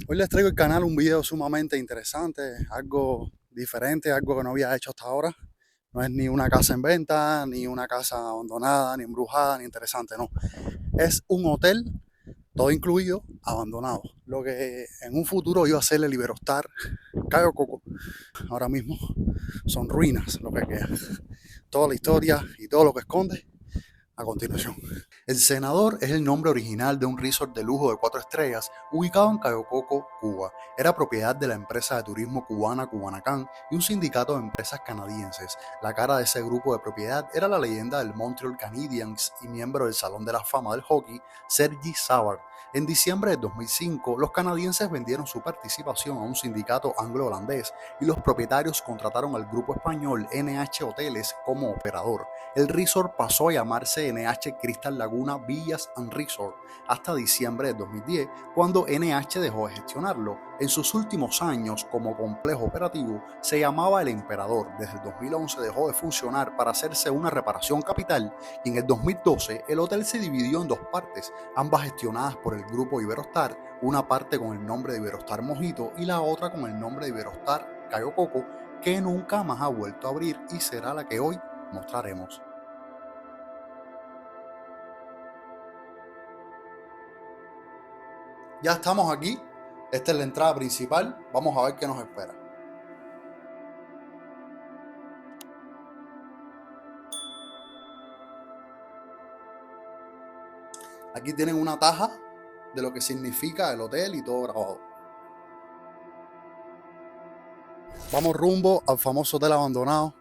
Hoy les traigo al canal un video sumamente interesante, algo diferente, algo que no había hecho hasta ahora. No es ni una casa en venta, ni una casa abandonada, ni embrujada, ni interesante, no. Es un hotel, todo incluido, abandonado. Lo que en un futuro iba a ser el Iberostar Cayo Coco, ahora mismo son ruinas lo que queda. Toda la historia y todo lo que esconde a continuación. El Senador es el nombre original de un resort de lujo de 4 estrellas ubicado en Cayo Coco, Cuba. Era propiedad de la empresa de turismo cubana Cubanacán y un sindicato de empresas canadienses. La cara de ese grupo de propiedad era la leyenda del Montreal Canadiens y miembro del Salón de la Fama del Hockey, Sergei Savard. En diciembre de 2005, los canadienses vendieron su participación a un sindicato anglo-holandés y los propietarios contrataron al grupo español NH Hoteles como operador. El resort pasó a llamarse NH Crystal Laguna Villas and Resort hasta diciembre de 2010, cuando NH dejó de gestionarlo. En sus últimos años como complejo operativo se llamaba El Emperador. Desde el 2011 dejó de funcionar para hacerse una reparación capital y en el 2012 el hotel se dividió en dos partes, ambas gestionadas por el grupo Iberostar, una parte con el nombre de Iberostar Mojito y la otra con el nombre de Iberostar Cayo Coco, que nunca más ha vuelto a abrir y será la que hoy mostraremos. Ya estamos aquí, esta es la entrada principal, vamos a ver qué nos espera. Aquí tienen una taja de lo que significa el hotel y todo grabado. Vamos rumbo al famoso hotel abandonado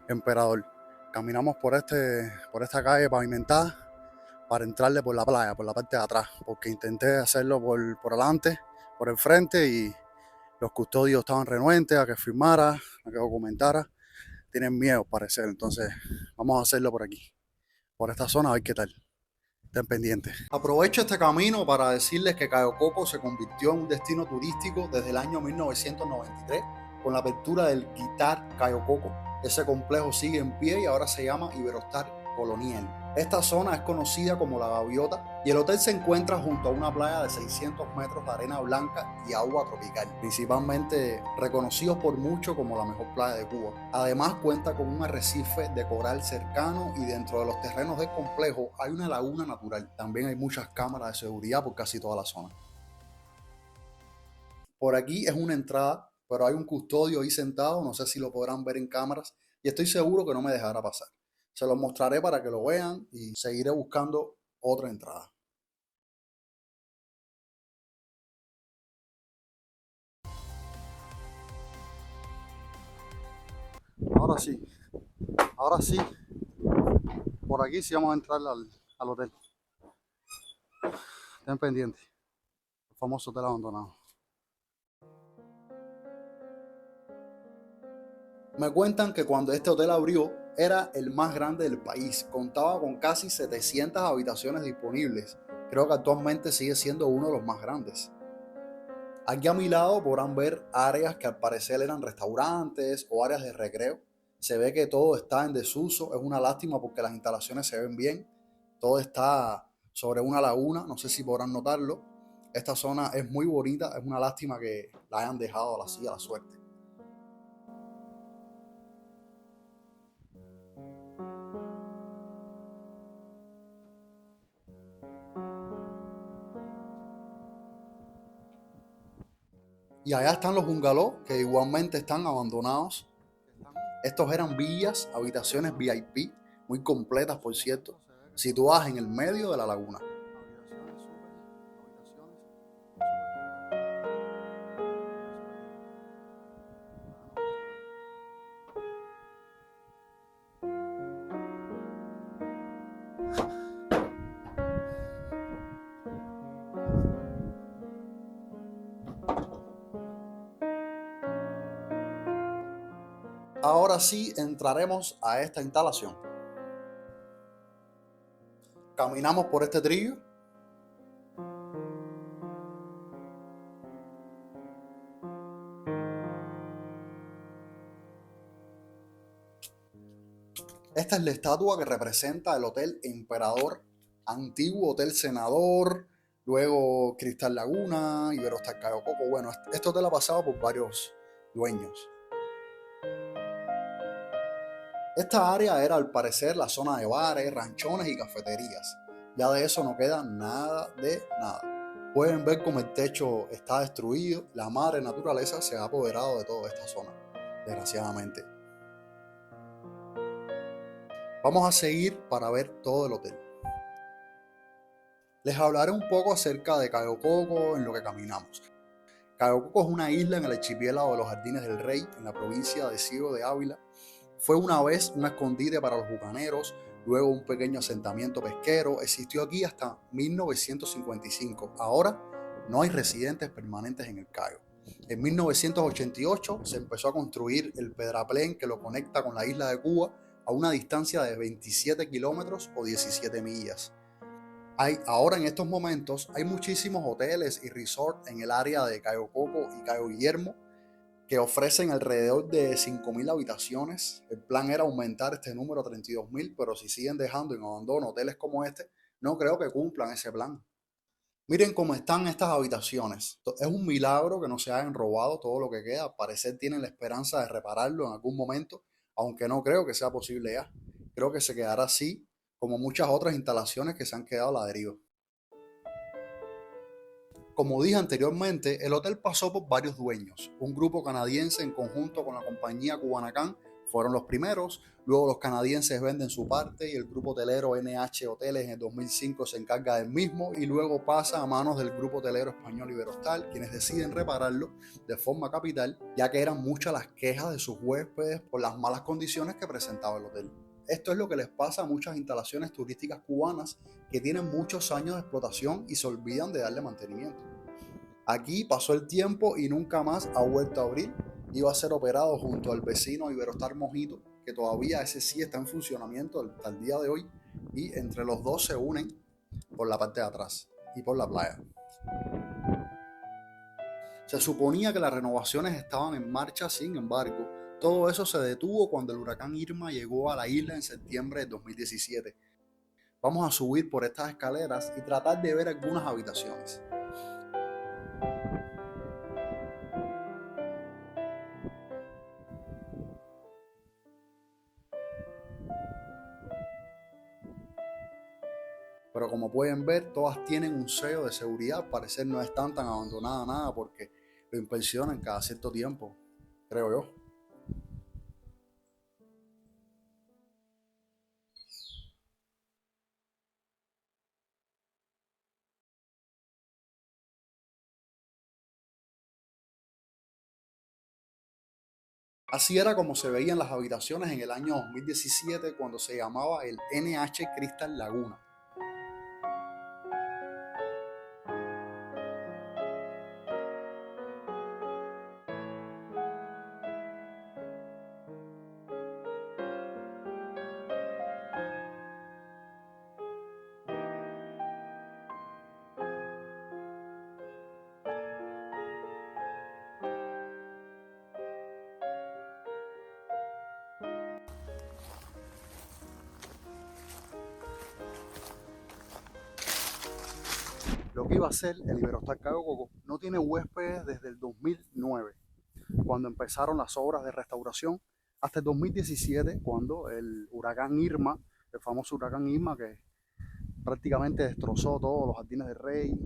Emperador. Caminamos por esta calle pavimentada para entrarle por la playa, por la parte de atrás, porque intenté hacerlo por adelante, por el frente, y los custodios estaban renuentes a que firmara, a que documentara. Tienen miedo, parecer. Entonces, vamos a hacerlo por aquí, por esta zona, a ver qué tal. Estén pendientes. Aprovecho este camino para decirles que Cayo Coco se convirtió en un destino turístico desde el año 1993 con la apertura del Guitar Cayo Coco. Ese complejo sigue en pie y ahora se llama Iberostar Colonial. Esta zona es conocida como La Gaviota y el hotel se encuentra junto a una playa de 600 metros de arena blanca y agua tropical, principalmente reconocidos por muchos como la mejor playa de Cuba. Además cuenta con un arrecife de coral cercano y dentro de los terrenos del complejo hay una laguna natural. También hay muchas cámaras de seguridad por casi toda la zona. Por aquí es una entrada, pero hay un custodio ahí sentado, no sé si lo podrán ver en cámaras y estoy seguro que no me dejará pasar. Se los mostraré para que lo vean y seguiré buscando otra entrada. Ahora sí, ahora sí, por aquí sí vamos a entrar al hotel. Estén pendientes, el famoso hotel abandonado. Me cuentan que cuando este hotel abrió era el más grande del país, contaba con casi 700 habitaciones disponibles. Creo que actualmente sigue siendo uno de los más grandes. Aquí a mi lado podrán ver áreas que al parecer eran restaurantes o áreas de recreo. Se ve que todo está en desuso, es una lástima porque las instalaciones se ven bien. Todo está sobre una laguna, no sé si podrán notarlo. Esta zona es muy bonita, es una lástima que la hayan dejado así a la suerte. Y allá están los bungalows que igualmente están abandonados. Estos eran villas, habitaciones VIP, muy completas por cierto, situadas en el medio de la laguna. Ahora sí entraremos a esta instalación. Caminamos por este trillo. Esta es la estatua que representa el Hotel Emperador, antiguo Hotel Senador, Luego Cristal Laguna, Iberostar Cayo Coco. Bueno, este hotel ha pasado por varios dueños. Esta área era al parecer la zona de bares, ranchones y cafeterías. Ya de eso no queda nada de nada. Pueden ver cómo el techo está destruido. La madre naturaleza se ha apoderado de toda esta zona, desgraciadamente. Vamos a seguir para ver todo el hotel. Les hablaré un poco acerca de Cayo Coco en lo que caminamos. Cayo Coco es una isla en el archipiélago de los Jardines del Rey, en la provincia de Ciego de Ávila. Fue una vez un escondite para los bucaneros, luego un pequeño asentamiento pesquero. Existió aquí hasta 1955. Ahora no hay residentes permanentes en el Cayo. En 1988 se empezó a construir el pedraplén que lo conecta con la isla de Cuba a una distancia de 27 kilómetros o 17 millas. Ahora en estos momentos hay muchísimos hoteles y resorts en el área de Cayo Coco y Cayo Guillermo que ofrecen alrededor de 5.000 habitaciones. El plan era aumentar este número a 32.000, pero si siguen dejando en abandono hoteles como este, no creo que cumplan ese plan. Miren cómo están estas habitaciones. Es un milagro que no se hayan robado todo lo que queda. Al parecer tienen la esperanza de repararlo en algún momento, aunque no creo que sea posible ya. Creo que se quedará así, como muchas otras instalaciones que se han quedado a la deriva. Como dije anteriormente, el hotel pasó por varios dueños. Un grupo canadiense en conjunto con la compañía Cubanacán fueron los primeros, luego los canadienses venden su parte y el grupo hotelero NH Hoteles en el 2005 se encarga del mismo y luego pasa a manos del grupo hotelero español Iberostar, quienes deciden repararlo de forma capital, ya que eran muchas las quejas de sus huéspedes por las malas condiciones que presentaba el hotel. Esto es lo que les pasa a muchas instalaciones turísticas cubanas que tienen muchos años de explotación y se olvidan de darle mantenimiento. Aquí pasó el tiempo y nunca más ha vuelto a abrir. Iba a ser operado junto al vecino Iberostar Mojito, que todavía ese sí está en funcionamiento hasta el día de hoy, y entre los dos se unen por la parte de atrás y por la playa. Se suponía que las renovaciones estaban en marcha, sin embargo, todo eso se detuvo cuando el huracán Irma llegó a la isla en septiembre de 2017. Vamos a subir por estas escaleras y tratar de ver algunas habitaciones. Pero como pueden ver, todas tienen un sello de seguridad. Al parecer no están tan abandonadas nada porque lo inspeccionan cada cierto tiempo, creo yo. Así era como se veían las habitaciones en el año 2017 cuando se llamaba el NH Crystal Laguna. Lo que iba a ser el Iberostar Cayo Coco no tiene huéspedes desde el 2009, cuando empezaron las obras de restauración, hasta el 2017, cuando el huracán Irma, el famoso huracán Irma que prácticamente destrozó todos los Jardines del Rey,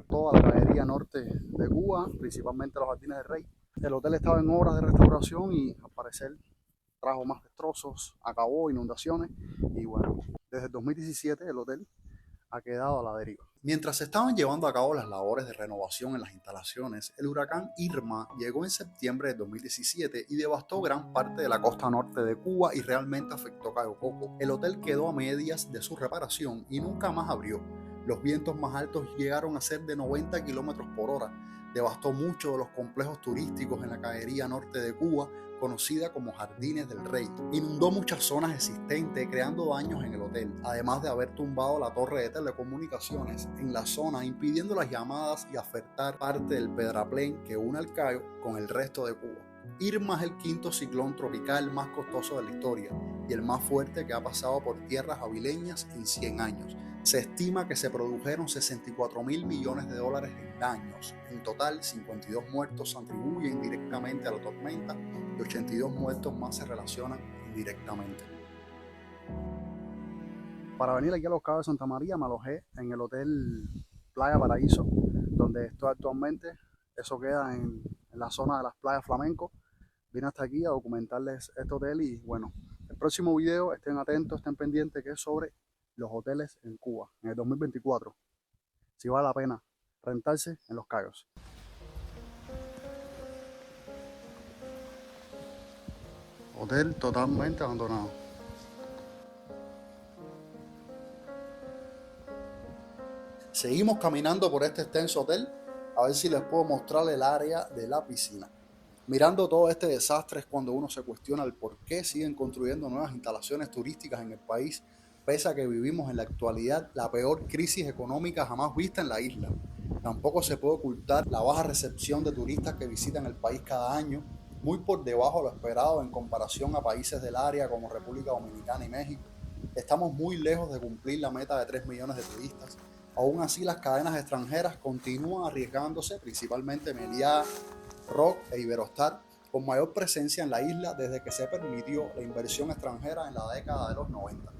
toda la galería norte de Cuba, principalmente los Jardines del Rey. El hotel estaba en obras de restauración y al parecer trajo más destrozos, acabó inundaciones y bueno, desde el 2017 el hotel ha quedado a la deriva. Mientras se estaban llevando a cabo las labores de renovación en las instalaciones, el huracán Irma llegó en septiembre de 2017 y devastó gran parte de la costa norte de Cuba y realmente afectó Cayo Coco. El hotel quedó a medias de su reparación y nunca más abrió. Los vientos más altos llegaron a ser de 90 kilómetros por hora. Devastó muchos de los complejos turísticos en la caería norte de Cuba, conocida como Jardines del Rey. Inundó muchas zonas existentes, creando daños en el hotel, además de haber tumbado la torre de telecomunicaciones en la zona, impidiendo las llamadas y afectar parte del pedraplén que une al Cayo con el resto de Cuba. Irma es el quinto ciclón tropical más costoso de la historia y el más fuerte que ha pasado por tierras avileñas en 100 años. Se estima que se produjeron 64.000 millones de dólares en daños. En total, 52 muertos se atribuyen directamente a la tormenta y 82 muertos más se relacionan indirectamente. Para venir aquí a Los Cabos de Santa María me alojé en el Hotel Playa Paraíso, donde estoy actualmente. Eso queda en la zona de las playas Flamenco. Vine hasta aquí a documentarles este hotel y bueno, el próximo video estén atentos, estén pendientes, que es sobre los hoteles en Cuba en el 2024. Si vale la pena rentarse en Los Cayos. Hotel totalmente abandonado. Seguimos caminando por este extenso hotel a ver si les puedo mostrar el área de la piscina. Mirando todo este desastre es cuando uno se cuestiona el por qué siguen construyendo nuevas instalaciones turísticas en el país, pese a que vivimos en la actualidad la peor crisis económica jamás vista en la isla. Tampoco se puede ocultar la baja recepción de turistas que visitan el país cada año, muy por debajo de lo esperado en comparación a países del área como República Dominicana y México. Estamos muy lejos de cumplir la meta de 3 millones de turistas. Aún así, las cadenas extranjeras continúan arriesgándose, principalmente Meliá, Rock e Iberostar, con mayor presencia en la isla desde que se permitió la inversión extranjera en la década de los 90.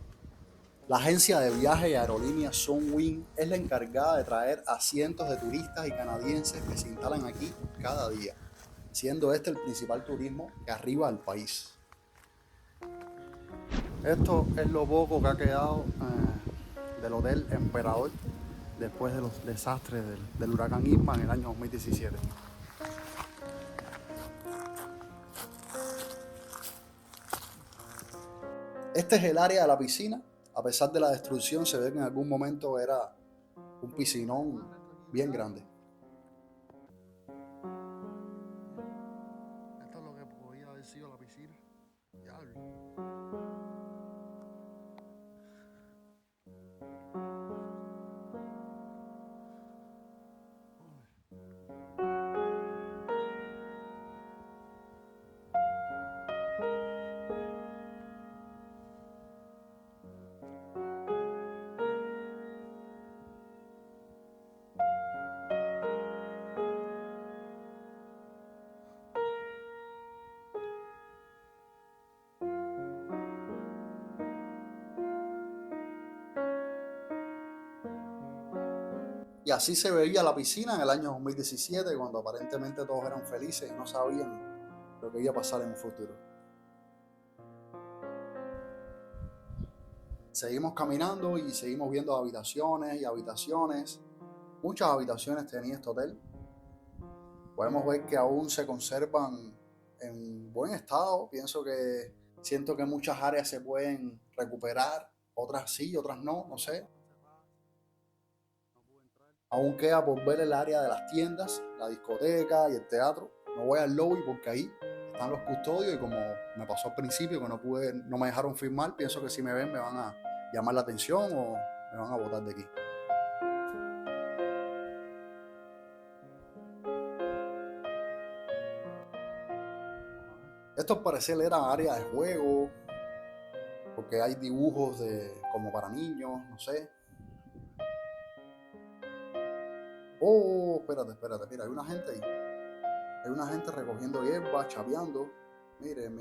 La agencia de viaje y aerolínea Sunwing es la encargada de traer a cientos de turistas y canadienses que se instalan aquí cada día, siendo este el principal turismo que arriba al país. Esto es lo poco que ha quedado del Hotel Emperador después de los desastres del huracán Irma en el año 2017. Este es el área de la piscina. A pesar de la destrucción, se ve que en algún momento era un piscinón bien grande. Esto es lo que podía haber sido la piscina. Diablo. Y así se veía la piscina en el año 2017, cuando aparentemente todos eran felices y no sabían lo que iba a pasar en un futuro. Seguimos caminando y seguimos viendo habitaciones y habitaciones. Muchas habitaciones tenía este hotel. Podemos ver que aún se conservan en buen estado. Siento que muchas áreas se pueden recuperar, otras sí, otras no, no sé. Aún queda por ver el área de las tiendas, la discoteca y el teatro. No voy al lobby porque ahí están los custodios y como me pasó al principio que no me dejaron firmar, pienso que si me ven me van a llamar la atención o me van a botar de aquí. Esto al parecer era área de juego, porque hay dibujos como para niños, no sé. Oh, espérate, mira, hay una gente ahí. Hay una gente recogiendo hierba, chapeando. Miren.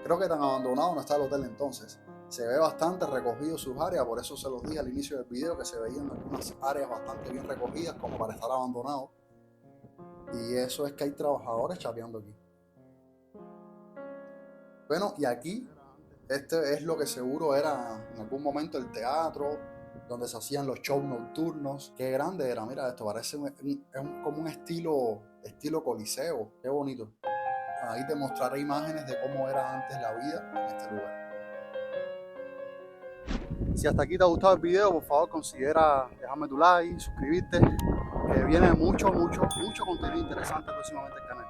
Creo que tan abandonado no está el hotel entonces. Se ve bastante recogido sus áreas, por eso se los dije al inicio del video que se veían algunas áreas bastante bien recogidas como para estar abandonado. Y eso es que hay trabajadores chapeando aquí. Bueno, y aquí, este es lo que seguro era en algún momento el teatro, donde se hacían los shows nocturnos. Qué grande era, mira esto, parece como un estilo coliseo. Qué bonito. Ahí te mostraré imágenes de cómo era antes la vida en este lugar. Si hasta aquí te ha gustado el video, por favor considera dejarme tu like, suscribirte, que viene mucho contenido interesante próximamente al canal.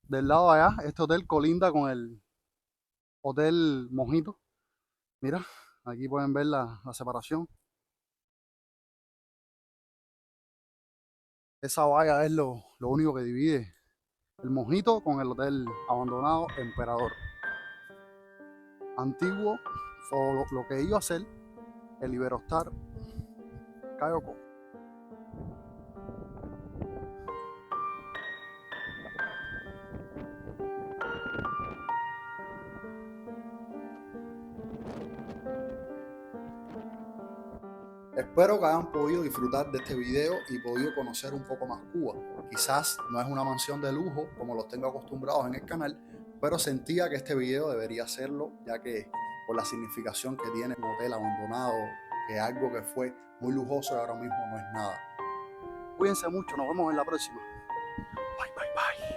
Del lado de allá, este hotel colinda con el Hotel Mojito. Mira, aquí pueden ver la separación. Esa valla es lo único que divide el Mojito con el hotel abandonado Emperador. Antiguo, o lo que iba a ser el Iberostar Cayocó. Espero que hayan podido disfrutar de este video y podido conocer un poco más Cuba. Quizás no es una mansión de lujo como los tengo acostumbrados en el canal, pero sentía que este video debería hacerlo, ya que por la significación que tiene un hotel abandonado, que es algo que fue muy lujoso y ahora mismo no es nada. Cuídense mucho, nos vemos en la próxima. Bye, bye, bye.